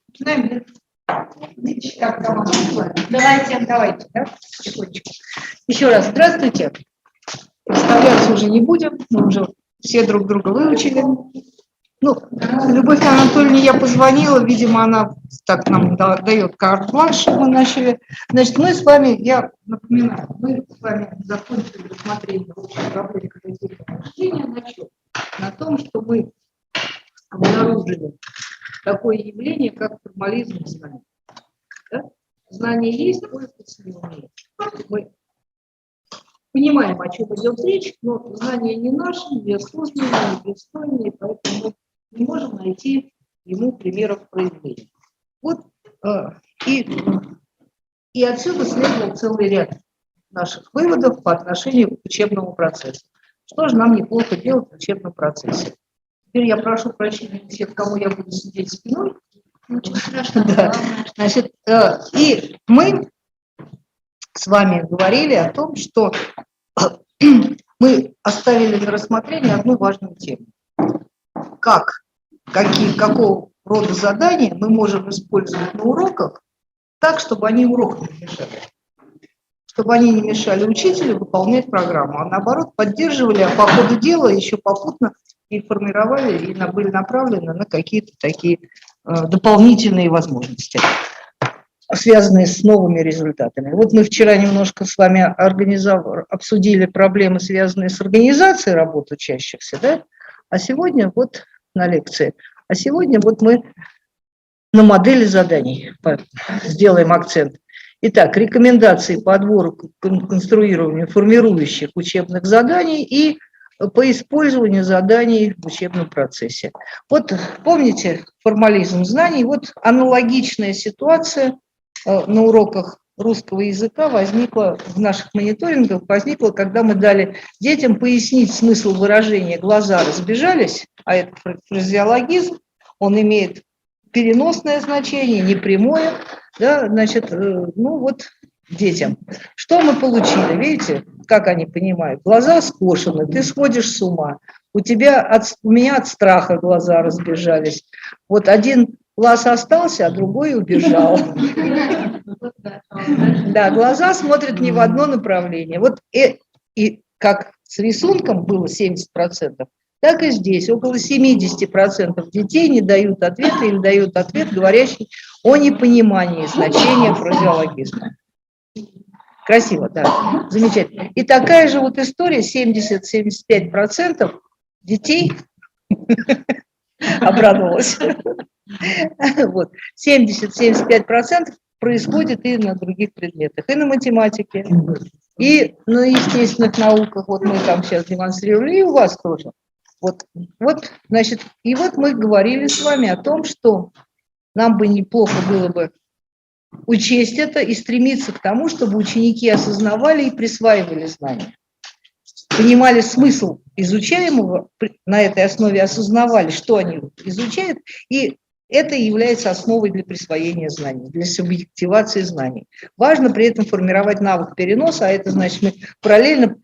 Начинаем. Давайте, да? Тихонечко. Еще раз здравствуйте. Представляться уже не будем, мы уже все друг друга выучили. Ну, Любовь Анатольевне я позвонила, видимо, она так нам дает карт-бланш, чтобы мы начали. Значит, мы с вами, я напоминаю, мы с вами закончили рассмотрение общей проблемы рождения на том, что мы обнаружили такое явление, как формализм знаний. Да? Знание есть, пользоваться не умеет. Мы понимаем, о чем идет речь, но знания не наши, не осознанные, не пристойные, поэтому мы не можем найти ему примеров проявления. Вот и отсюда следовал целый ряд наших выводов по отношению к учебному процессу. Что же нам неплохо делать в учебном процессе? Теперь я прошу прощения всех, кому я буду сидеть спиной. Ничего страшного. Да. Значит, и мы с вами говорили о том, что мы оставили на рассмотрение одну важную тему. Какого рода задания мы можем использовать на уроках так, чтобы они урокам не мешали. Чтобы они не мешали учителю выполнять программу, а наоборот поддерживали, а по ходу дела еще попутно и формировали, и были направлены на какие-то такие дополнительные возможности, связанные с новыми результатами. Вот мы вчера немножко с вами обсудили проблемы, связанные с организацией работы учащихся, да? А сегодня вот на лекции, мы на модели заданий сделаем акцент. Итак, рекомендации по отбору, конструированию формирующих учебных заданий и по использованию заданий в учебном процессе. Вот помните формализм знаний? Вот аналогичная ситуация на уроках русского языка возникла в наших мониторингах, когда мы дали детям пояснить смысл выражения «глаза разбежались», а это фразеологизм, он имеет переносное значение, не прямое, да, значит, детям. Что мы получили? Видите, как они понимают? Глаза скошены, ты сходишь с ума. У меня от страха глаза разбежались. Вот один глаз остался, а другой убежал. Да, глаза смотрят не в одно направление. Вот и как с рисунком было 70%, так и здесь около 70% детей не дают ответа или дают ответ, говорящий о непонимании значения фразеологизма. Красиво, да, замечательно. И такая же вот история, 70-75% детей обрадовалась. Вот. 70-75% происходит и на других предметах, и на математике, и на естественных науках. Вот мы там сейчас демонстрировали, и у вас тоже. Значит, и вот мы говорили с вами о том, что нам бы неплохо было бы учесть это и стремиться к тому, чтобы ученики осознавали и присваивали знания, понимали смысл изучаемого, на этой основе осознавали, что они изучают, и это является основой для присвоения знаний, для субъективации знаний. Важно при этом формировать навык переноса, а это значит, мы параллельно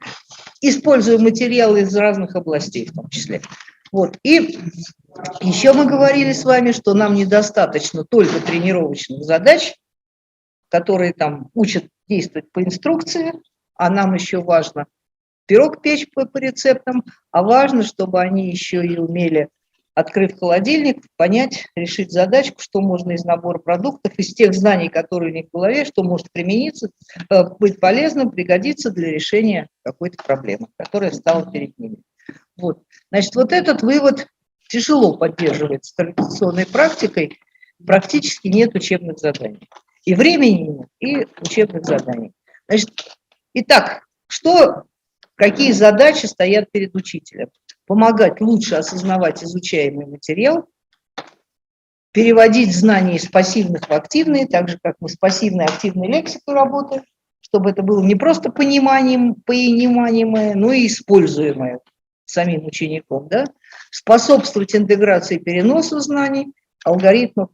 используем материалы из разных областей в том числе. Вот. И еще мы говорили с вами, что нам недостаточно только тренировочных задач, которые там учат действовать по инструкции, а нам еще важно пирог печь по рецептам, а важно, чтобы они еще и умели, открыв холодильник, понять, решить задачку, что можно из набора продуктов, из тех знаний, которые у них в голове, что может примениться, быть полезным, пригодиться для решения какой-то проблемы, которая стала перед ними. Вот. Значит, вот этот вывод тяжело поддерживается традиционной практикой, практически нет учебных заданий. И времени нет, и учебных заданий. Значит, итак, какие задачи стоят перед учителем? Помогать лучше осознавать изучаемый материал, переводить знания из пассивных в активные, так же, как мы с пассивной и активной лексикой работаем, чтобы это было не просто понимаемое, но и используемое самим учеником, да? Способствовать интеграции и переносу знаний, алгоритмов,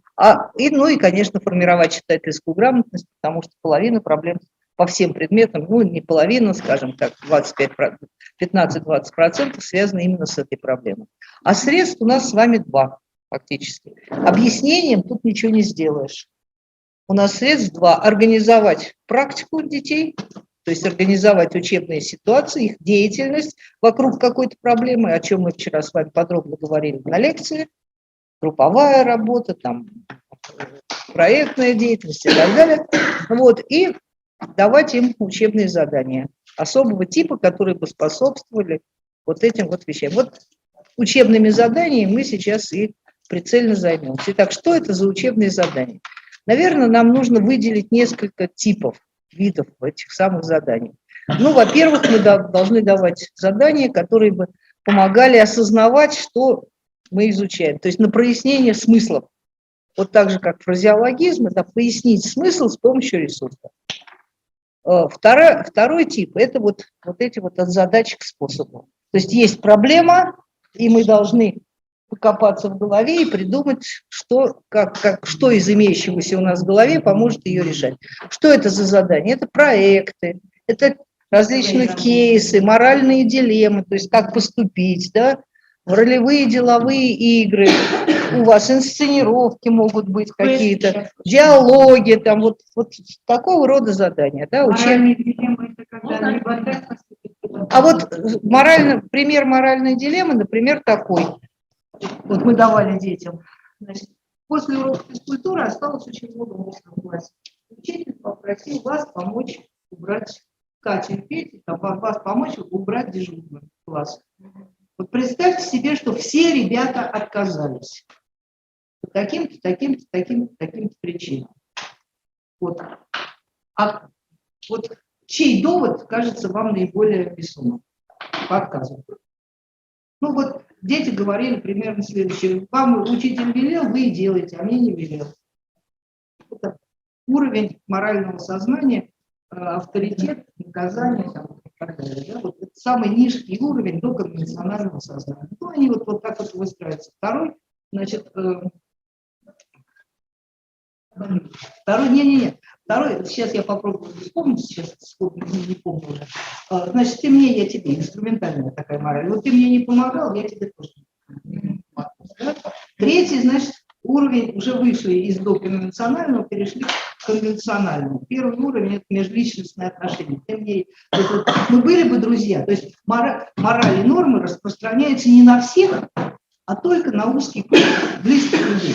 и, конечно, формировать читательскую грамотность, потому что половина проблем по всем предметам, ну, не половина, скажем так, 15-20% связаны именно с этой проблемой. А средств у нас с вами 2, фактически. Объяснением тут ничего не сделаешь. У нас средств 2. Организовать практику детей, то есть организовать учебные ситуации, их деятельность вокруг какой-то проблемы, о чем мы вчера с вами подробно говорили на лекции, групповая работа, там, проектная деятельность и так далее. Вот, и давать им учебные задания особого типа, которые бы способствовали вот этим вот вещам. Вот учебными заданиями мы сейчас и прицельно займемся. Итак, что это за учебные задания? Наверное, нам нужно выделить несколько видов этих самых заданий. Ну, во-первых, мы должны давать задания, которые бы помогали осознавать, что мы изучаем. То есть на прояснение смыслов. Вот так же, как фразеологизм, это пояснить смысл с помощью ресурсов. Второй тип – это вот эти вот от задачи к способу. То есть проблема, и мы должны покопаться в голове и придумать, что из имеющегося у нас в голове поможет ее решать. Что это за задание? Это проекты, это различные кейсы, моральные дилеммы, то есть как поступить, да? Ролевые деловые игры, у вас инсценировки могут быть какие-то, диалоги, там вот такого рода задания. Да, А вот пример моральной дилеммы, например, такой. Вот мы давали детям. Значит, после урока физкультуры осталось очень много уроков в классе. Учитель попросил вас помочь убрать, Катя и Петя, вас помочь убрать дежурную в класс. Вот представьте себе, что все ребята отказались. По таким-то причинам. Вот. А вот чей довод кажется вам наиболее весомым по отказу? Ну вот дети говорили примерно следующее. Вам учитель велел, вы и делаете, а мне не велел. Это уровень морального сознания, авторитет, наказание там, и так далее. Да? Вот это самый низкий уровень до конвенционального сознания. Ну, они вот так вот выстраиваются. Второй, сейчас я попробую вспомнить, сейчас не помню уже. Значит, ты мне, я тебе, инструментальная такая мораль. Вот ты мне не помогал, я тебе тоже не помогу. Да? Третий, значит, уровень уже вышли из доконвенционального, перешли к конвенциональному. Первый уровень – это межличностные отношения. Мы были бы друзья. То есть мораль и нормы распространяются не на всех, а только на узкий круг близких людей.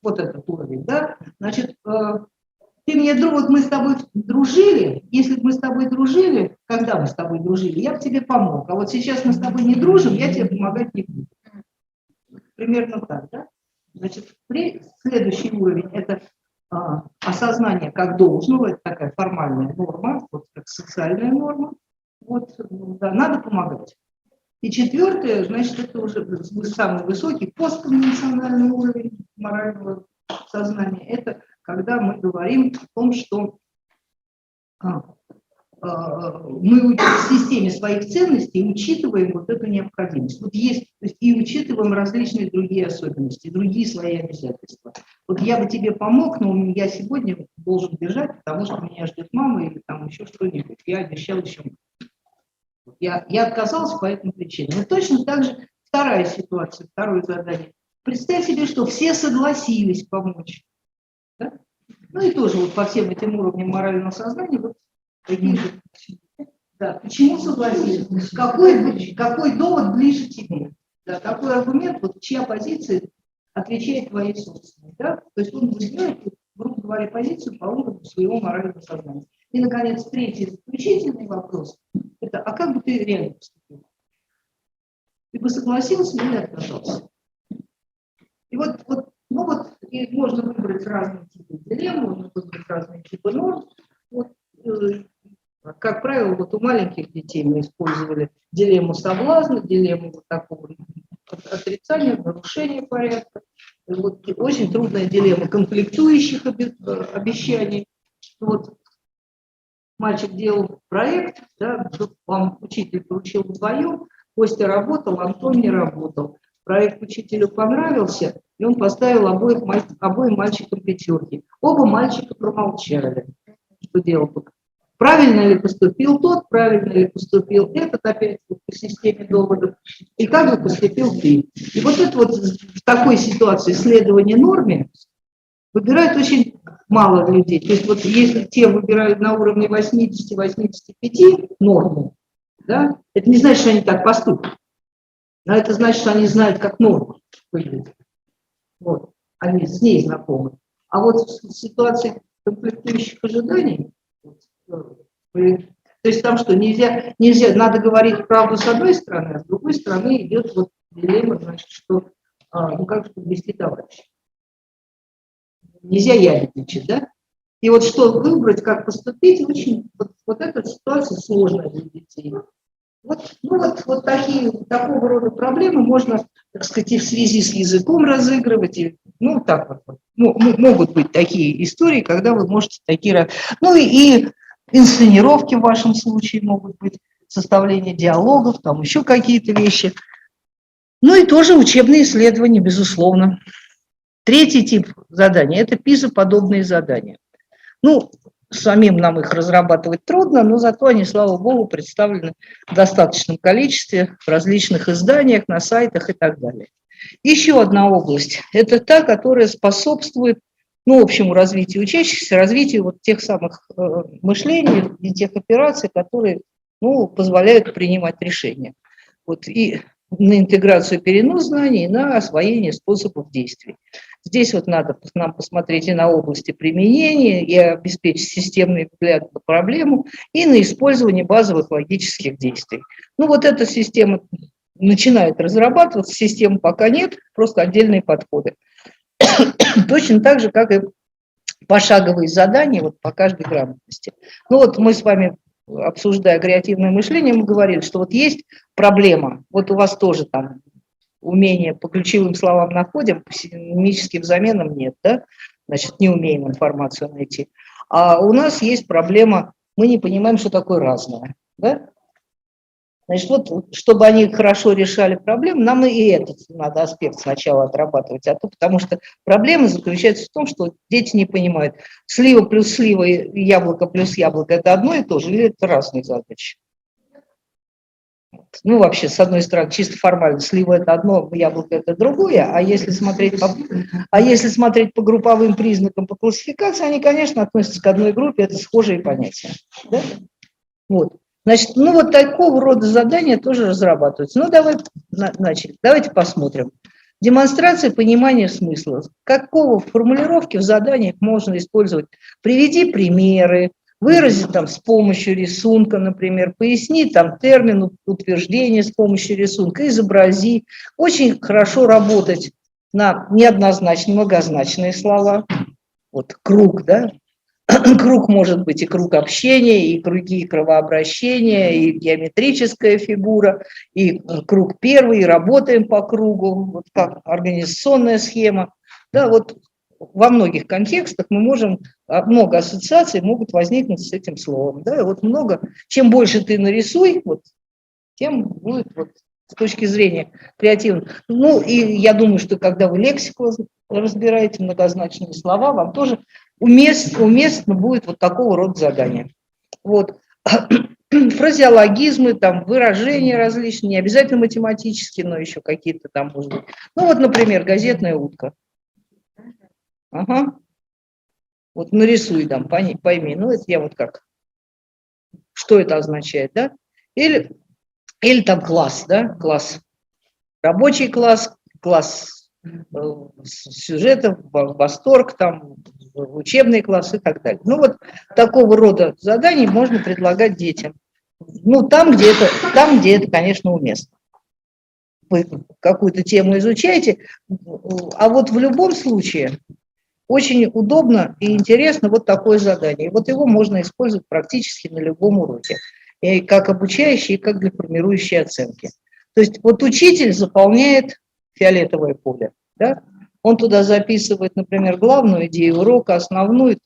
Вот этот уровень, да? Значит, ты мне друг, вот мы с тобой дружили, если бы мы с тобой дружили, когда мы с тобой дружили, я бы тебе помог. А вот сейчас мы с тобой не дружим, я тебе помогать не буду. Примерно так, да? Значит, следующий уровень – это осознание как должного, это такая формальная норма, вот как социальная норма. Вот, да, надо помогать. И четвертое, значит, это уже самый высокий постконвенциональный уровень морального сознания. Это когда мы говорим о том, что мы в системе своих ценностей учитываем вот эту необходимость. Вот есть, то есть и учитываем различные другие особенности, другие свои обязательства. Вот я бы тебе помог, но я сегодня должен бежать, потому что меня ждет мама или там еще что-нибудь. Я обещал еще. Я отказался по этим причинам. И точно так же вторая ситуация, второе задание. Представь себе, что все согласились помочь. Да? Ну и тоже вот по всем этим уровням морального сознания вот такие же. Да. Почему согласились? Какой довод ближе тебе? Да, какой аргумент, вот чья позиция отвечает твоей собственной? Да? То есть он выбирает, грубо говоря, позицию по уровню своего морального сознания. И, наконец, третий заключительный вопрос – это а как бы ты реально поступил? Ты бы согласился или отказался? И и можно выбрать разные типы дилемм, можно выбрать разные типы норм. Вот, как правило, вот у маленьких детей мы использовали дилемму соблазна, дилемму вот такого отрицания, нарушения порядка. Вот, очень трудная дилемма конфликтующих обещаний. Вот, мальчик делал проект, да, вам учитель поручил вдвоем, Костя работал, Антон не работал. Проект учителю понравился, и он поставил обоим мальчикам 5. Оба мальчика промолчали. что делал. Правильно ли поступил тот, правильно ли поступил этот, опять по системе доводов, и как же поступил ты. И вот это вот в такой ситуации следования норме выбирают очень мало людей. То есть вот если те выбирают на уровне 80-85 норму, да, это не значит, что они так поступят. Но это значит, что они знают, как норма выглядит. Вот. Они с ней знакомы. А вот в ситуации конфликтующих ожиданий, то есть там что, нельзя, надо говорить правду с одной стороны, а с другой стороны идет вот дилемма, значит, что, ну как же подвести товарища. Нельзя ябедничать, да? И вот что выбрать, как поступить, очень, вот эта ситуация сложная для детей. Вот, ну вот такого рода проблемы можно, так сказать, и в связи с языком разыгрывать, и, ну, так вот. Ну, могут быть такие истории, когда вы можете такие... Ну, и инсценировки в вашем случае могут быть, составление диалогов, там еще какие-то вещи. Ну, и тоже учебные исследования, безусловно. Третий тип заданий – это PISA-подобные задания. Ну, самим нам их разрабатывать трудно, но зато они, слава богу, представлены в достаточном количестве в различных изданиях, на сайтах и так далее. Еще одна область – это та, которая способствует, ну, общему развитию учащихся, развитию вот тех самых мышлений и тех операций, которые, ну, позволяют принимать решения. Вот и на интеграцию, перенос знаний, и на освоение способов действий. Здесь вот надо нам посмотреть и на области применения, и обеспечить системный взгляд на проблему, и на использование базовых логических действий. Ну вот эта система начинает разрабатываться, системы пока нет, просто отдельные подходы. Точно так же, как и пошаговые задания вот по каждой грамотности. Ну вот мы с вами, обсуждая креативное мышление, мы говорили, что вот есть проблема, вот у вас тоже там умение по ключевым словам находим, по синонимическим заменам нет, да? Значит, не умеем информацию найти. А у нас есть проблема, мы не понимаем, что такое разное, да? Значит, вот, чтобы они хорошо решали проблему, нам и этот надо аспект сначала отрабатывать, а то потому что проблема заключается в том, что дети не понимают, слива плюс слива и яблоко плюс яблоко – это одно и то же, или это разные задачи? Ну, вообще, с одной стороны, чисто формально, слива – это одно, яблоко – это другое, а если смотреть по групповым признакам, по классификации, они, конечно, относятся к одной группе, это схожие понятия. Да? Вот. Значит, ну вот такого рода задания тоже разрабатываются. Ну, давайте посмотрим. Демонстрация понимания смысла. Какого формулировки в заданиях можно использовать? Приведи примеры, вырази там с помощью рисунка, например, поясни там термин утверждения с помощью рисунка, изобрази. Очень хорошо работать на неоднозначные, многозначные слова. Вот круг, да? Круг может быть и круг общения, и круги кровообращения, и геометрическая фигура, и круг первый, и работаем по кругу, вот как организационная схема. Да, вот во многих контекстах мы можем, много ассоциаций могут возникнуть с этим словом. Да, вот много, чем больше ты нарисуй, вот, тем будет вот, с точки зрения креативного. Ну, и я думаю, что когда вы лексику разбираете, многозначные слова, вам тоже уместно будет вот такого рода задание. Вот. Фразеологизмы, там, выражения различные, не обязательно математические, но еще какие-то там, может быть. Ну, вот, например, газетная утка. Ага. Вот нарисуй там, пойми. Ну, это я вот как. Что это означает, да? Или там класс, да, класс. Рабочий класс, класс сюжетов, восторг, там, учебный класс и так далее. Ну вот такого рода заданий можно предлагать детям. Ну там, где это, конечно, уместно. Вы какую-то тему изучаете, а вот в любом случае очень удобно и интересно вот такое задание. И вот его можно использовать практически на любом уроке. И как обучающий, и как для формирующей оценки. То есть вот учитель заполняет фиолетовое поле, да? Он туда записывает, например, главную идею урока, основной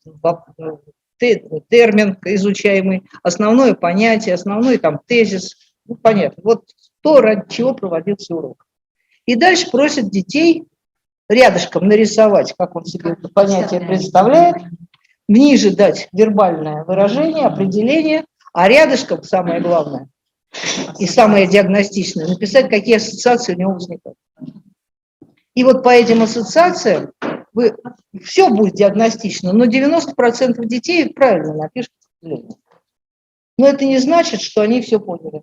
термин изучаемый, основное понятие, основной там тезис, ну, понятно, вот то, ради чего проводился урок. И дальше просят детей рядышком нарисовать, как он себе это понятие представляет, ниже дать вербальное выражение, определение, а рядышком, самое главное, и самое диагностичное, написать, какие ассоциации у него возникают. И вот по этим ассоциациям все будет диагностично, но 90% детей правильно напишут определение. Но это не значит, что они все поняли.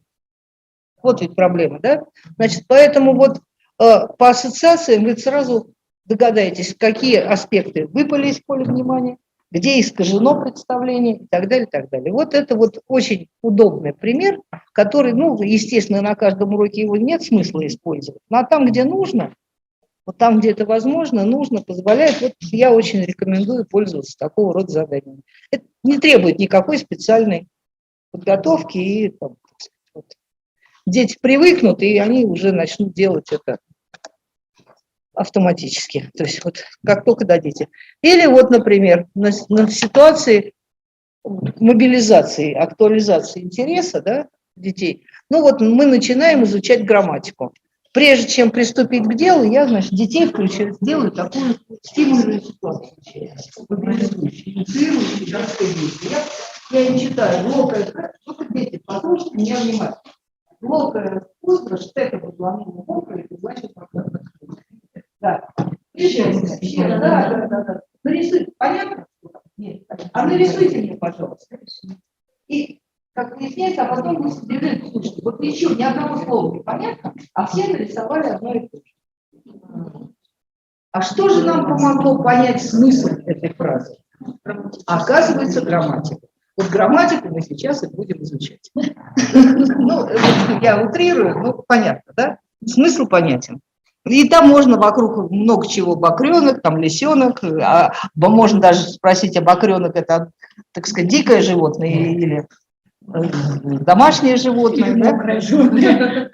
Вот ведь проблема, да? Значит, поэтому вот по ассоциациям вы сразу догадаетесь, какие аспекты выпали из поля внимания, где искажено представление и так далее, и так далее. Вот это вот очень удобный пример, который, ну, естественно, на каждом уроке его нет смысла использовать, но там, где нужно, вот там, где это возможно, нужно, позволяет, вот я очень рекомендую пользоваться такого рода заданиями. Это не требует никакой специальной подготовки, и там, вот, дети привыкнут, и они уже начнут делать это автоматически, то есть вот как только дадите. Или вот, например, на ситуации мобилизации, актуализации интереса, да, детей, ну вот мы начинаем изучать грамматику. Прежде чем приступить к делу, я, значит, детей включаю, делаю такую стимульную ситуацию, мобилизующую, инициирующую детское действие. Я им читаю, локая, дети, послушайте меня внимательно. Локая, пустро, штека, подломила, локая, это значит, да. Да. Нарисуйте, понятно? Нет. А нарисуйте мне, пожалуйста. И как выясняется, а потом вы содержите, слушайте, вот еще ни одного слова не понятно, а все нарисовали одно и то же. А что же нам помогло понять смысл этой фразы? Оказывается, грамматика. Вот грамматику мы сейчас и будем изучать. Ну, я утрирую, но понятно, да? Смысл понятен. И там можно вокруг много чего, бакренок, там лисенок, можно даже спросить, а бакренок это, так сказать, дикое животное или домашнее животное. Да?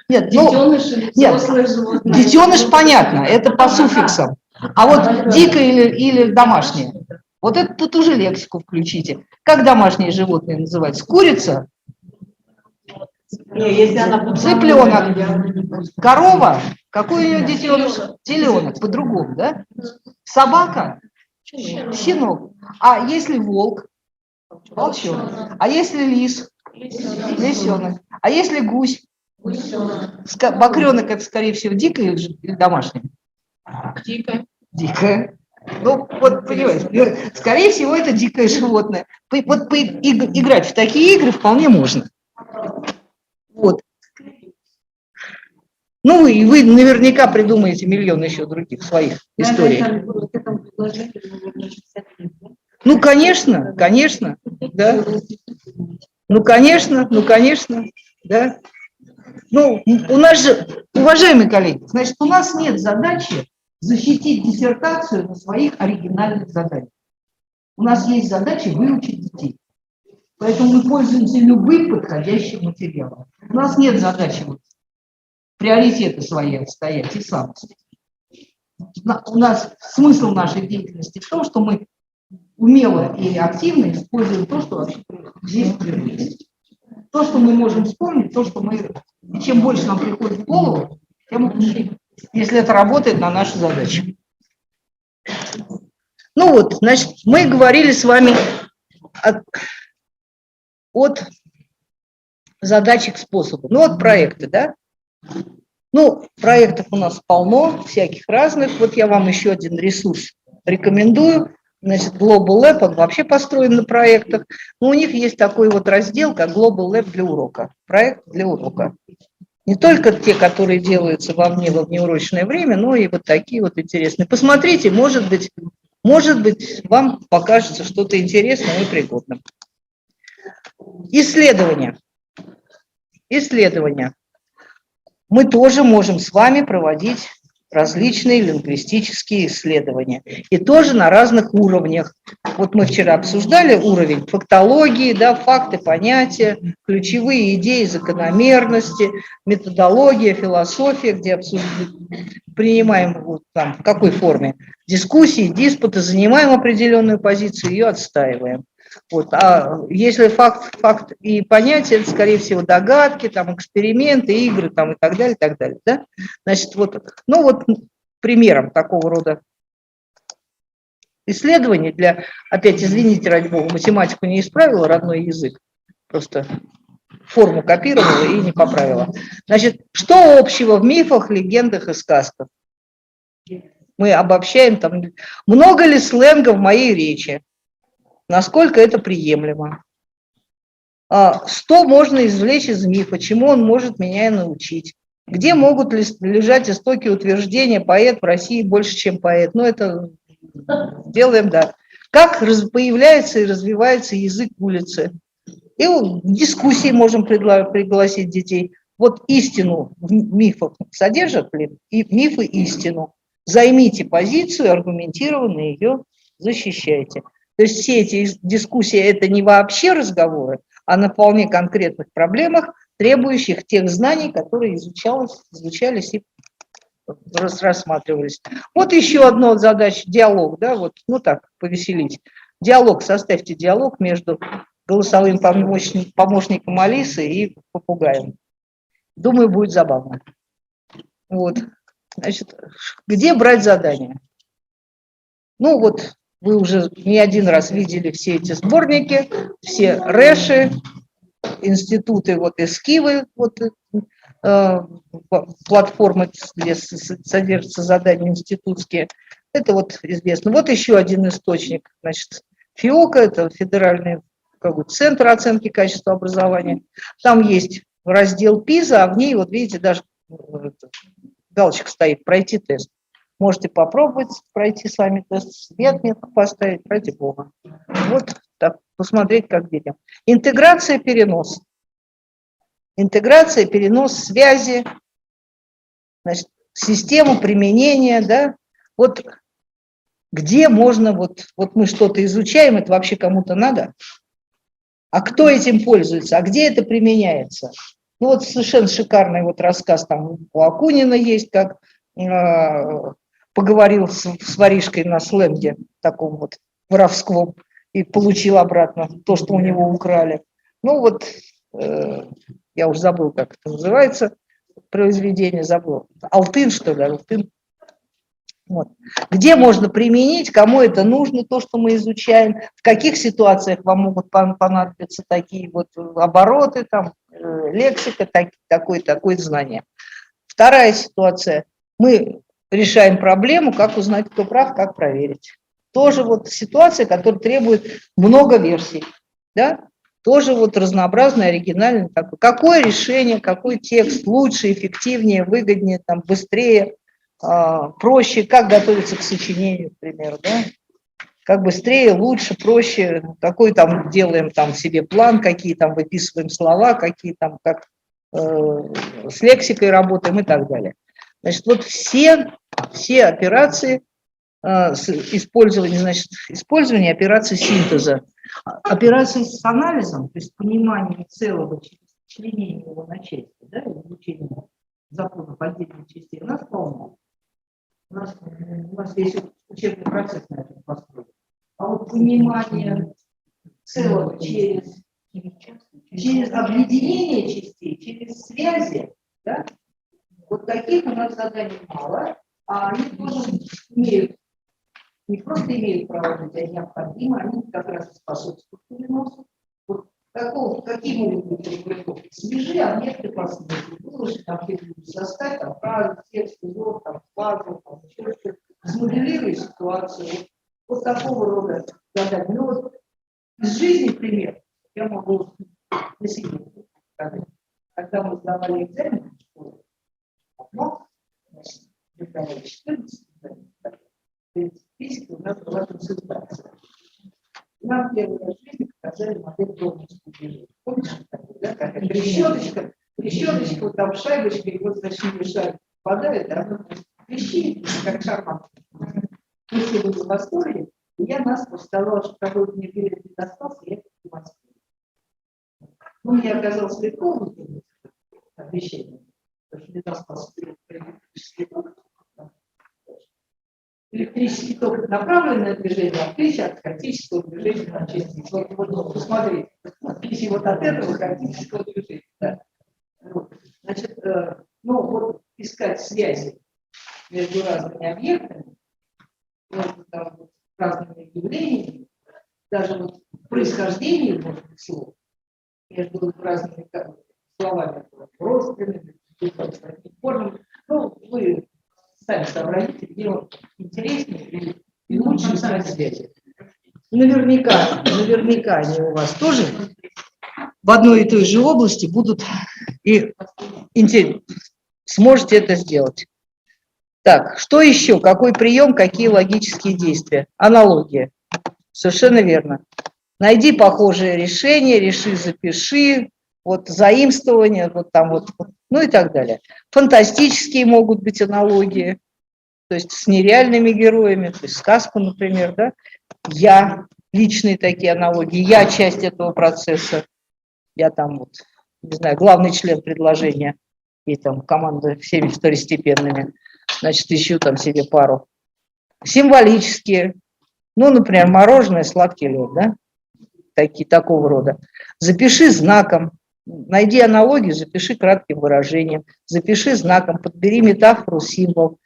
Нет, детеныш или взрослое животное. Детеныш понятно, это по суффиксам. А вот дикое или домашнее, вот это тут уже лексику включите. Как домашнее животное называется? Курица? Цыпленок. Корова? Какой у нее детеныш? Теленок, по-другому, да? Собака? Щенок. А если волк? Волчонок. А если лис? Лисенок. А если гусь? Бакренок это, скорее всего, дикое или домашнее? Дикое. Дикое. Ну, вот, понимаете, скорее всего, это дикое животное. Вот играть в такие игры вполне можно. Вот. Ну, и вы наверняка придумаете миллион еще других своих историй. Ну, конечно, да. Ну, конечно, да. Ну, у нас же, уважаемые коллеги, значит, у нас нет задачи защитить диссертацию на своих оригинальных заданиях. У нас есть задача выучить детей. Поэтому мы пользуемся любым подходящим материалом. У нас нет задачи вот, приоритеты свои отстоять и самости. У нас смысл нашей деятельности в том, что мы умело и активно используем то, что вообще здесь есть. То, что мы можем вспомнить, то, что мы... И чем больше нам приходит в голову, тем лучше, если это работает на нашу задачу. Ну вот, значит, мы говорили с вами от задачи к способу. Ну вот проекты, да? Ну, проектов у нас полно, всяких разных. Вот я вам еще один ресурс рекомендую. Значит, Global Lab, он вообще построен на проектах. Но у них есть такой вот раздел, как Global Lab для урока. Проект для урока. Не только те, которые делаются во внеурочное время, но и вот такие вот интересные. Посмотрите, может быть, вам покажется что-то интересное и пригодное. Исследования. Мы тоже можем с вами проводить различные лингвистические исследования. И тоже на разных уровнях. Вот мы вчера обсуждали уровень фактологии, да, факты, понятия, ключевые идеи, закономерности, методология, философия, где принимаем вот, там, в какой форме дискуссии, диспуты, занимаем определенную позицию, ее отстаиваем. Вот. А если факт и понятие, это, скорее всего, догадки, там, эксперименты, игры там, и так далее, и так далее. Да? Значит, вот, ну вот примером такого рода исследований для, опять, извините, ради бога, математику не исправила, родной язык, просто форму копировала и не поправила. Значит, что общего в мифах, легендах и сказках? Мы обобщаем там, много ли сленга в моей речи, насколько это приемлемо. Что можно извлечь из мифа, чему он может меня научить. Где могут лежать истоки утверждения «поэт в России больше, чем поэт». Ну, это делаем, да. Как появляется и развивается язык улицы. И в дискуссии можем пригласить детей. Вот истину в мифах содержат ли и мифы истину. Займите позицию, аргументированно ее защищайте. То есть все эти дискуссии – это не вообще разговоры, а на вполне конкретных проблемах, требующих тех знаний, которые изучались и рассматривались. Вот еще одна задача – диалог, да, вот, ну так, повеселить. Диалог, составьте диалог между голосовым помощником Алисы и попугаем. Думаю, будет забавно. Вот, значит, где брать задания? Ну вот, вы уже не один раз видели все эти сборники, все рэши, институты, вот эскивы, вот, платформы, где содержатся задания институтские. Это вот известно. Вот еще один источник, значит, ФИОКа, это Федеральный центр оценки качества образования. Там есть раздел ПИЗа, а в ней, вот видите, даже галочка стоит «Пройти тест». Можете попробовать пройти с вами тест, себе отметку поставить, ради бога. Вот так, посмотреть, как детям. Интеграция, перенос. Интеграция, перенос, связи, значит, систему применения, да. Вот где можно, вот мы что-то изучаем, это вообще кому-то надо? А кто этим пользуется? А где это применяется? Ну вот совершенно шикарный вот рассказ там у Акунина есть, как поговорил с воришкой на сленге, таком вот воровском, и получил обратно то, что у него украли. Ну вот, я уже забыл, как это называется, произведение забыл. Алтын, что ли, Алтын. Вот. Где можно применить, кому это нужно, то, что мы изучаем, в каких ситуациях вам могут понадобиться такие вот обороты, там, лексика, такое знание. Вторая ситуация. Мы решаем проблему, как узнать, кто прав, как проверить. Тоже вот ситуация, которая требует много версий. Да? Тоже вот разнообразный, оригинальный такой. Какое решение, какой текст лучше, эффективнее, выгоднее, там, быстрее, проще, как готовиться к сочинению, к примеру, да? Как быстрее, лучше, проще, какой там делаем там себе план, какие там выписываем слова, какие там, как с лексикой работаем и так далее. Значит, вот все операции использования, значит, использование операции синтеза, операции с анализом, то есть понимание целого через членение его на части, да, изучение законов отдельных частей, у нас полно. У нас весь учебный процесс на этом построен. А вот понимание целого через объединение частей, через связи, да, вот таких у нас заданий мало, а они тоже имеют, не просто имеют право быть, а необходимы, они как раз способствуют переносу. Вот какие могут быть регулировки? Свяжи объекты по смыслу, выложи там состав, там фразы, текст, узор, там фразу, там еще что-то, смоделируй ситуацию. Вот такого рода задания. Ну вот из жизни пример я могу на себе сказать. Когда мы сдавали экзамен в школе, но, значит, 14 физика у нас была консультация. Нам первый раз в жизни показали модель Броуновского движения. Помнишь, да? Какая трещоточка, вот там шайбочка, и вот, значит, шайба попадает, а она трещит, как шарман. Мы все были в восторге, и я насквозь сказала, что такой мне билет не достался, я в Москве. Ну, мне оказалось легко обещание, потому что не достался электрический ток. Электрический ток – это направленное движение, а отличие от хаотического движения на части. Вот посмотрите, отличие вот от этого хаотического движения. Да. Вот. Значит, ну вот искать связи между разными объектами, можно там разными явлениями, даже вот происхождение может быть слов, между разными словами, родственными, формами. Ну, вы сами сообразите, где он интереснее и лучше искать связи. Наверняка они у вас тоже в одной и той же области будут и сможете это сделать. Так, что еще? Какой прием, какие логические действия? Аналогия. Совершенно верно. Найди похожее решение, реши, запиши, вот заимствование, вот там вот, ну и так далее. Фантастические могут быть аналогии, то есть с нереальными героями, то есть сказку, например, да. Я, личные такие аналогии, я часть этого процесса, я там вот, не знаю, главный член предложения, и там команда всеми второстепенными, значит, ищу там себе пару. Символические, ну, например, мороженое, сладкий лед, да, такого рода. Запиши знаком, найди аналогию, запиши кратким выражением, запиши знаком, подбери метафору, символ,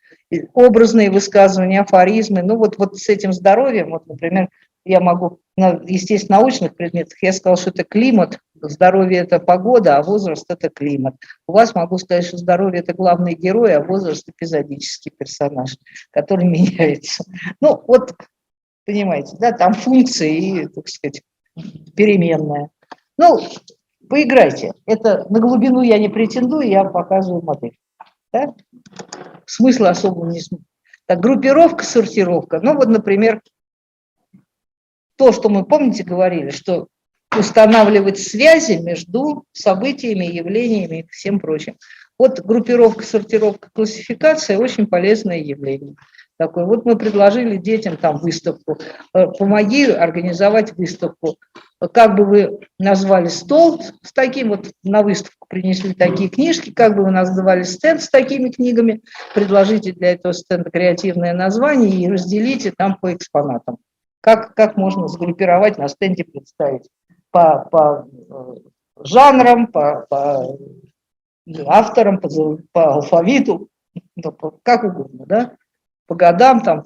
образные высказывания, афоризмы. Ну, вот с этим здоровьем, вот, например, я могу на естественно-научных предметах, я сказала, что это климат, здоровье – это погода, а возраст – это климат. У вас могу сказать, что здоровье – это главный герой, а возраст – эпизодический персонаж, который меняется. Ну, вот, понимаете, да, там функции и, так сказать, переменная. Ну, поиграйте. Это на глубину я не претендую, я показываю модель. Да? Смысла особого не смысла. Так, группировка, сортировка. Ну, вот, например, то, что мы, помните, говорили, что устанавливать связи между событиями, явлениями и всем прочим. Вот группировка, сортировка, классификация – очень полезное явление. Такое. Вот мы предложили детям там выставку. Помоги организовать выставку. Как бы вы назвали стол с таким, вот на выставку принесли такие книжки, как бы вы назвали стенд с такими книгами, предложите для этого стенда креативное название и разделите там по экспонатам. Как можно сгруппировать на стенде, представить по жанрам, по авторам, по алфавиту, как угодно, да? По годам там.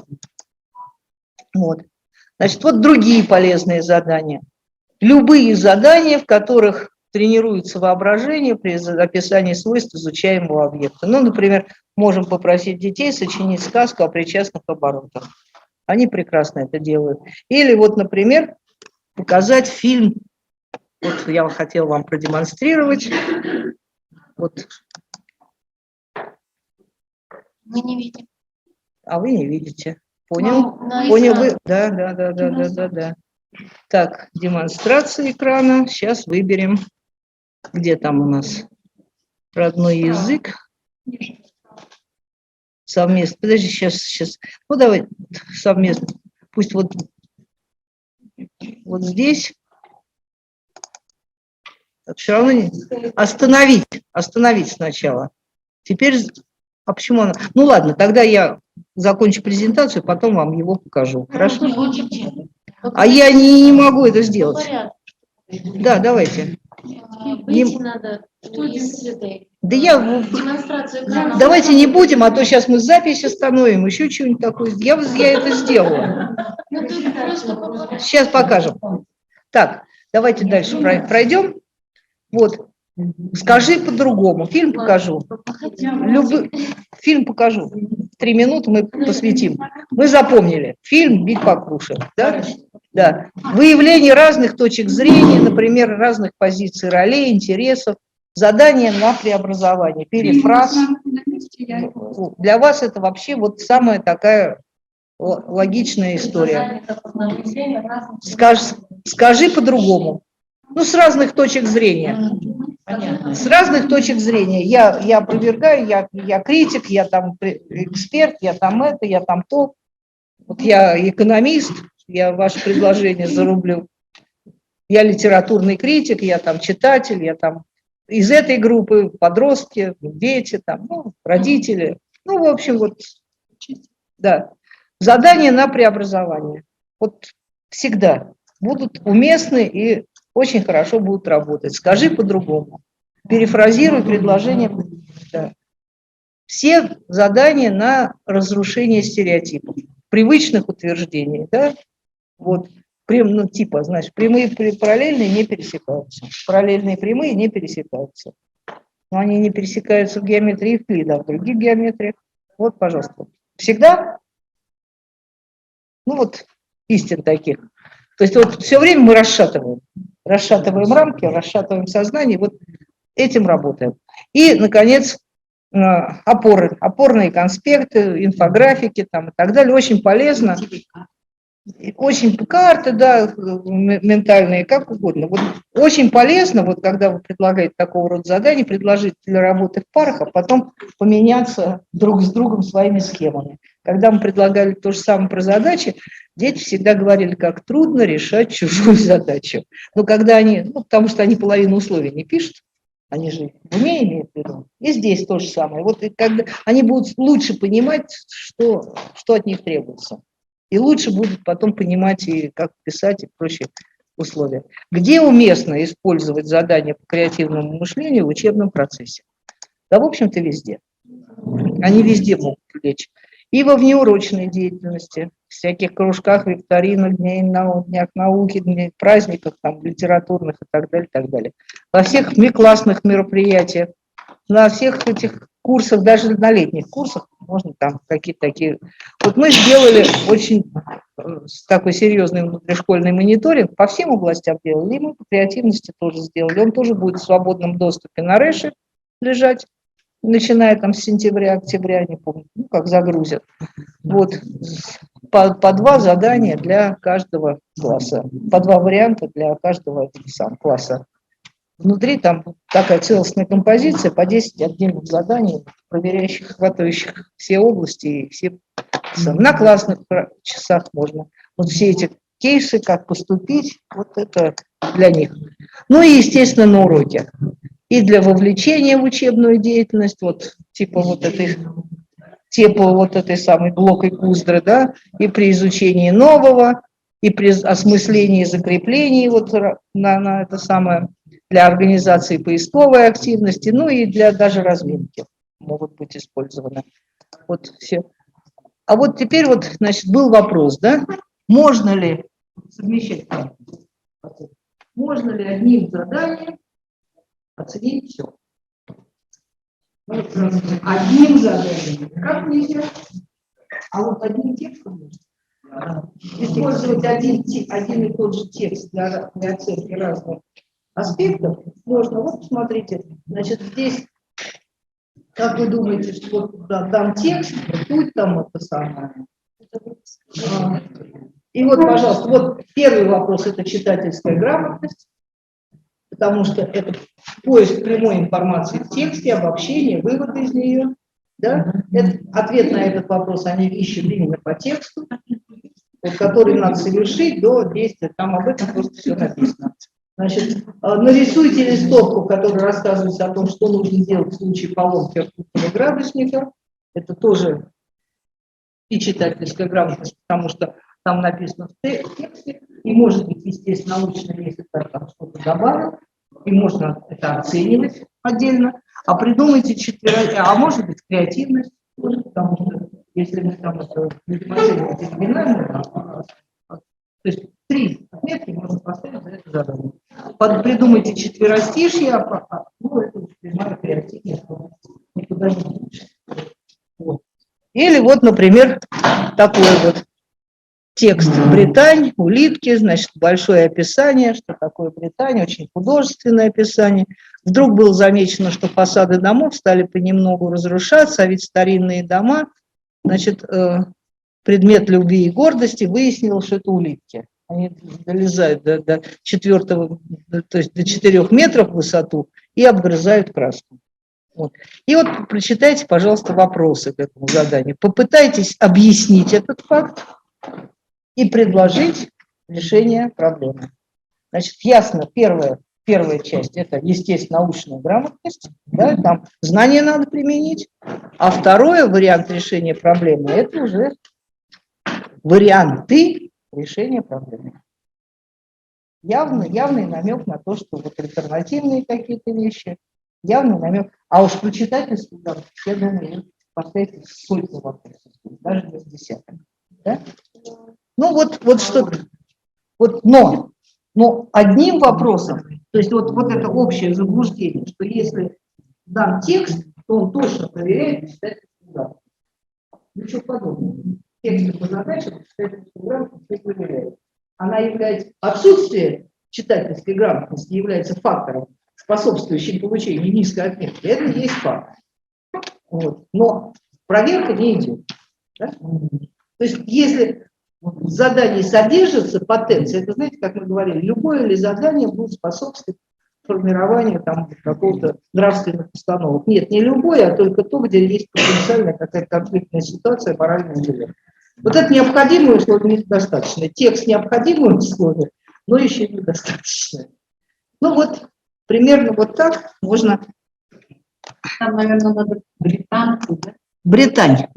Вот. Значит, вот другие полезные задания. Любые задания, в которых тренируется воображение при описании свойств изучаемого объекта. Ну, например, можем попросить детей сочинить сказку о причастных оборотах. Они прекрасно это делают. Или вот, например, показать фильм. Вот я хотела вам продемонстрировать. Вот. Мы не видим. А вы не видите. Понял? На Понял вы? Да. Так, демонстрация экрана. Сейчас выберем, где там у нас родной язык. Совместно. Подожди, сейчас. Ну, давай совместно. Пусть вот здесь. Так, все равно не... Остановить сначала. Теперь, а почему она... Ну, ладно, тогда я закончу презентацию, потом вам его покажу. Хорошо? А я не могу это сделать. Да, давайте. Выйти надо из этой... Да я... Демонстрацию экрана. Давайте не будем, а то сейчас мы запись остановим, еще что-нибудь такое. Я это сделаю. Сейчас покажем. Так, давайте дальше пройдем. Вот. Скажи по-другому. Фильм покажу. Фильм покажу. 3 минуты мы посвятим. Мы запомнили. Фильм «Биг Покрушев». Да? Да. Выявление разных точек зрения, например, разных позиций ролей, интересов. Задание на преобразование. Перефраз. Для вас это вообще вот самая такая логичная история. Скажи по-другому. Ну, с разных точек зрения. Понятно. С разных точек зрения. Я опровергаю, я критик, я там эксперт, я там это, я там то. Вот я экономист, я ваше предложение зарублю. Я литературный критик, я там читатель, я там из этой группы подростки, дети, там, ну, родители. Ну, в общем, вот, да. Задания на преобразование. Вот всегда будут уместны и очень хорошо будут работать. Скажи по-другому. Перефразируй предложение. Да. Все задания на разрушение стереотипов. привычных утверждений, да, вот, ну, типа, значит, прямые параллельные не пересекаются, параллельные прямые не пересекаются. Но они не пересекаются в геометрии Евклида, а в других геометриях. Вот, пожалуйста. Всегда, ну вот, истин таких. То есть вот все время мы расшатываем рамки, расшатываем сознание, вот этим работаем. И, наконец, опорные конспекты, инфографики там, и так далее. Очень полезно. Очень карты, да, ментальные, как угодно. Вот очень полезно, вот когда вы предлагаете такого рода задания, предложить для работы в парах, а потом поменяться друг с другом своими схемами. Когда мы предлагали то же самое про задачи, дети всегда говорили, как трудно решать чужую задачу. Но когда они, ну, потому что они половину условий не пишут, они же в уме имеют в виду. И здесь то же самое. Вот и когда они будут лучше понимать, что от них требуется. И лучше будет потом понимать, и как писать, и прочие условия. Где уместно использовать задания по креативному мышлению в учебном процессе? Да, в общем-то, везде. Они везде могут лечь. И во внеурочной деятельности, в всяких кружках, викторинах, днях науки, днях праздниках, там, литературных и так далее, и так далее. Во всех классных мероприятиях, на всех этих курсах, даже на летних курсах, можно там какие-то такие. Вот мы сделали очень такой серьезный внутришкольный мониторинг, по всем областям делали, и мы по креативности тоже сделали. Он тоже будет в свободном доступе на Рэше лежать, начиная там с сентября-октября, не помню, ну, как загрузят. Вот, по 2 задания для каждого класса, по 2 варианта для каждого класса. Внутри там такая целостная композиция, по 10 отдельных заданий, проверяющих, охватывающих все области и все. На классных часах можно. Вот все эти кейсы, как поступить, вот это для них. Ну и, естественно, на уроке. И для вовлечения в учебную деятельность, вот типа вот этой самой Блок и Куздры, да, и при изучении нового, и при осмыслении и закреплении вот на это самое, для организации поисковой активности, ну и для даже разминки могут быть использованы. Вот все. А вот теперь вот, значит, был вопрос, да, можно ли совмещать, можно ли одним заданием оценить все? Одним заданием как нельзя, а вот одним текстом можно. Использовать один и тот же текст для оценки разных аспектов можно. Вот посмотрите, значит, здесь, как вы думаете, что вот дам текст, тут там это самое. И вот, пожалуйста, вот первый вопрос – это читательская грамотность, потому что это поиск прямой информации в тексте, обобщение, вывод из нее. Да? Ответ на этот вопрос они ищут именно по тексту, вот, который надо совершить до действия. Там об этом просто все написано. Значит, нарисуйте листовку, в которой рассказывается о том, что нужно делать в случае поломки ртутного градусника. Это тоже и читательская грамотность, потому что там написано в тексте, и может быть, естественно, научно, если там что-то добавить, и можно это оценивать отдельно, а придумайте а может быть, креативность, потому что если мы там будем оценивать оригинально, то есть 3 отметки можно поставить за это задание. Придумайте четверостишье, ну, это уж прямая креативность, никуда не денешься. Вот. Или вот, например, такой вот текст «Британь», улитки, значит, большое описание, что такое Британь, очень художественное описание. Вдруг было замечено, что фасады домов стали понемногу разрушаться, а ведь старинные дома, значит, предмет любви и гордости, выяснил, что это улитки. Они долезают до 4, то есть до 4 метров в высоту и обгрызают краску. Вот. И вот прочитайте, пожалуйста, вопросы к этому заданию. Попытайтесь объяснить этот факт и предложить решение проблемы. Значит, ясно, первая часть – это, естественно, научная грамотность, да, там знания надо применить, а второй вариант решения проблемы – это уже варианты решения проблемы. Явный намек на то, что вот альтернативные какие-то вещи, явный намек. А уж про читательскую грамотность, я думаю, поставить сколько вопросов, даже без десяток. Да? Ну вот что-то. Вот, но одним вопросом, то есть вот это общее заблуждение, что если дан текст, то он точно проверяет читательскую грамоту. Ничего подобного. Тексты по задачам читательскую грамотность не проверяет. Она является, отсутствие читательской грамотности является фактором, способствующим получению низкой отметки. Это и есть факт. Вот. Но проверка не идет. Да? То есть если в задании содержится потенция, это, знаете, как мы говорили, любое ли задание будет способствовать формированию там какого-то нравственных установок. Нет, не любое, а только то, где есть потенциальная какая-то конфликтная ситуация, моральная дилемма. Вот это необходимое условие недостаточно. Текст необходимое условие, но еще недостаточно. Ну вот, примерно вот так можно... Там, наверное, надо британцы, да? Британь.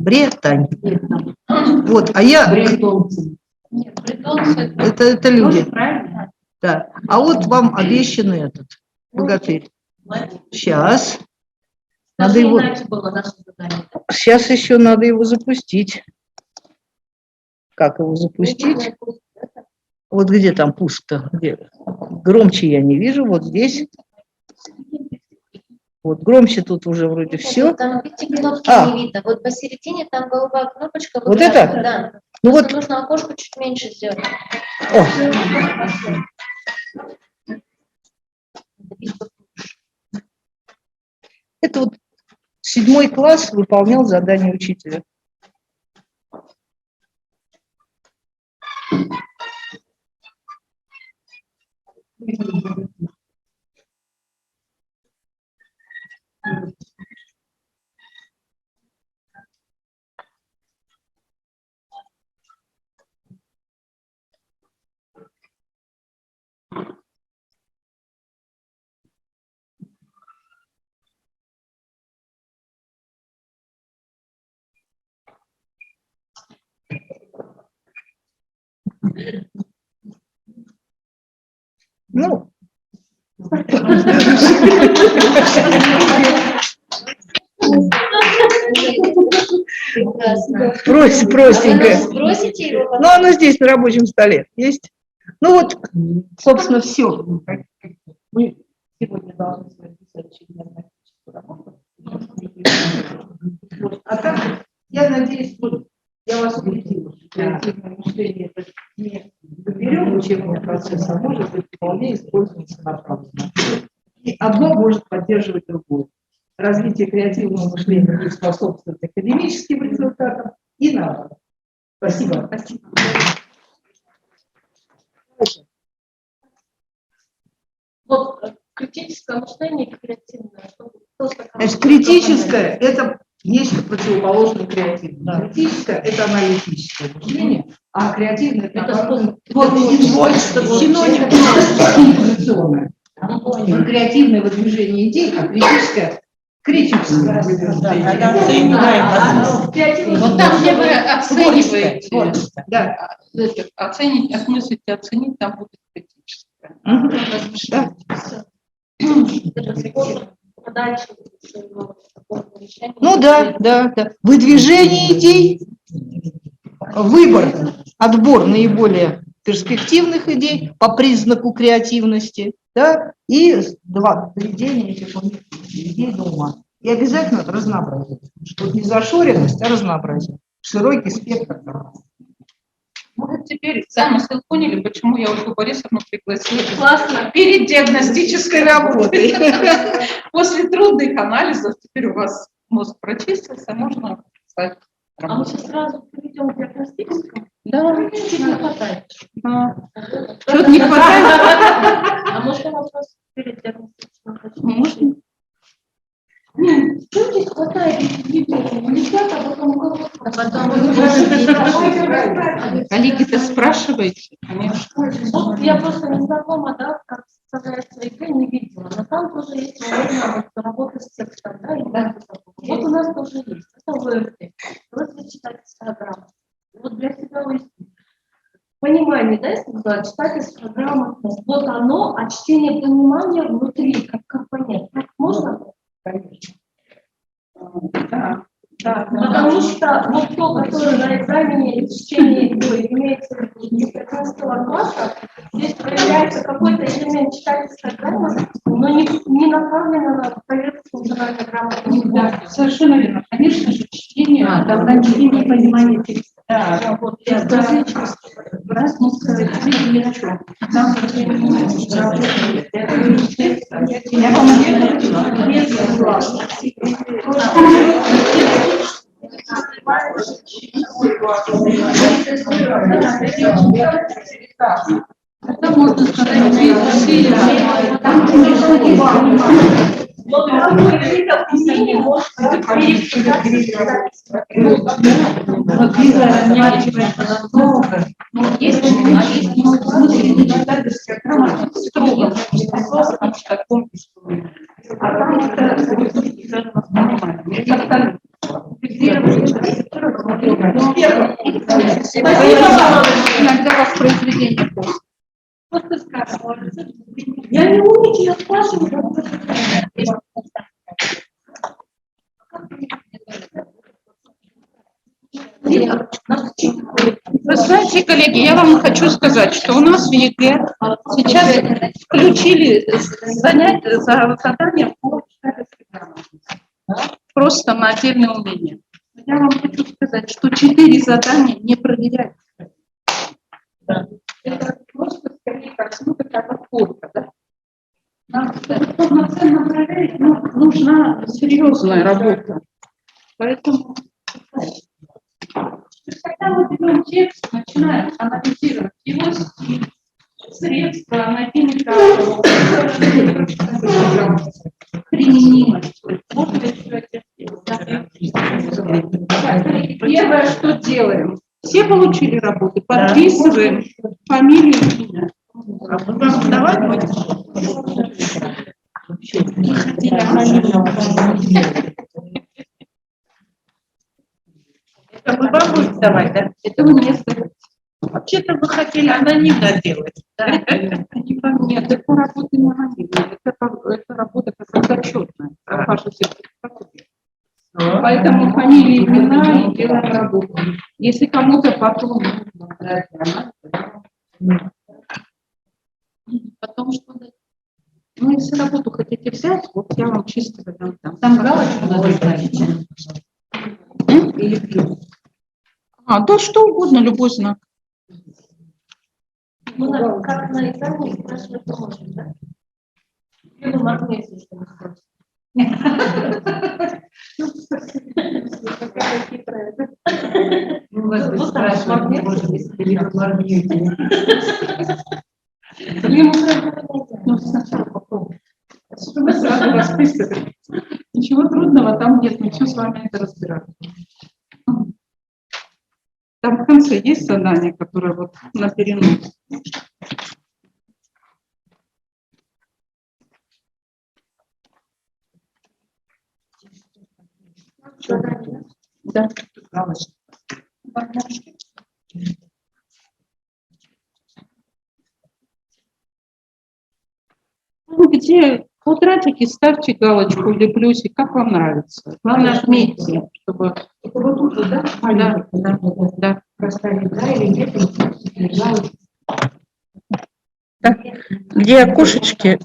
Вот, а я... Бретонцы. Нет, бретонцы Это люди. Тоже правильно? Да. А вот вам обещанный этот богатырь. Сейчас. Надо его... иначе было наше задание. Да? Сейчас еще надо его запустить. Как его запустить? Вот где там пусто? Где? Громче я не вижу. Вот здесь. Вот громче тут уже вроде все. Там видите, кнопки не видно. Вот посередине там голубая кнопочка. Вот это? Да. Ну Просто вот. нужно окошко чуть меньше сделать. О. Это вот 7 класс выполнял задание учителя. Ну, простенькое. Сбросите его. Ну, оно здесь на рабочем столе есть. Ну вот, собственно, все. Мы сегодня должны записать ежедневную работу. А так, я надеюсь, что я вас убедила, что креативное мышление это не берем учебного процесса, а может быть вполне используется направленно. И одно может поддерживать другое. Развитие креативного мышления будет способствовать академическим результатам и наоборот. Спасибо. Спасибо. Вот критическое мышление и креативное. Значит, критическое – это нечто противоположное креативному. Да. Критическое – это аналитическое мышление, а креативное – это синоним информационное. Креативное выдвижение идей, а критическое – критическое. Вот там, где вы оцениваете, да. оценить, осмыслить, оценить, там будет критическое. Ну да. Выдвижение идей, выбор, отбор наиболее перспективных идей по признаку креативности, да, и доведение этих идей до ума. И обязательно разнообразие. Тут не зашоренность, а разнообразие. Широкий спектр. Вот теперь замысел поняли, почему я Ольгу Борисовну пригласила. Классно. Перед диагностической работой. После трудных анализов теперь у вас мозг прочистился, можно стать. А мы сейчас сразу перейдем к диагностическому? Да. Чуть не хватает. Да. Что-то не хватает. А можно вопрос перед диагностическим? Можно. Что здесь хватает? Ребята, а потом Коллеги-то спрашиваете, конечно. Вот я просто не знакома, да, как составляется ЕГЭ, не видела. Но там тоже есть время работы с текстом, да, и вот у нас тоже есть. Это ВРТ. Вот читательская грамота. Вот для себя выяснить. Понимание, да, если сказать, читательская грамотность. Вот оно, а чтение понимания внутри, как понять. Так можно? Конечно. Да. Потому что вот то, которое на экзамене в течение имеется в виду 15 класса, здесь проявляется какой-то элемент читательской грамотности, но не направлено на проверку функциональной грамотности. Да, совершенно верно. Конечно же, чтение. Тогда чтение понимание текста. Да, вот я раз мы сказали, ни о чем. Там, я вам Это можно сказать, там, иногда воспроизведение просто скажем. Я не умею, я спрашиваю. Вы знаете, коллеги, я вам хочу сказать, что у нас в ЕГЭ сейчас включили задание по читательской грамотности. Просто на отдельное умение. Я вам хочу сказать, что 4 задания не проверяются. Это просто скорее как смотр, как отборка. Да? Нам полноценно проверить, нужна серьезная работа. Поэтому, когда мы берем текст, начинаем анализировать его стиль, средства, аналитика, применимость. Вот это первое, что делаем. Все получили работу, подписываем фамилию, имя. Давай мы это вы вам будете давать, да? Это вы мне скажете. Вообще-то вы хотели анонимно делать. Да? Нет, это работа не анонимная, это работа как зачетная. Поэтому фамилия, имена и делаем работу. Если кому-то потом потом что дать? Ну, если работу хотите взять, вот я вам чисто дам. Там галочку надо ставить. Или плюс. Да что угодно, любой знак. Ну, как на экзамене спрашивать можем, да? Или в магнезии, что мы спросим. Какая хитрая, да? Ну, вас бы спрашивать, может быть, или в магните. Ну, сначала попробуем. Чтобы сразу расписывать. Ничего трудного там нет, мы все с вами это разбираем. Там в конце есть задание, которое вот на перенос. Да. Где квадратики ставьте галочку или плюсик, как вам нравится. Главное, отметьте, чтобы... Это вот тут, да? Да. Поставить, да, или нет, Так, где окошечки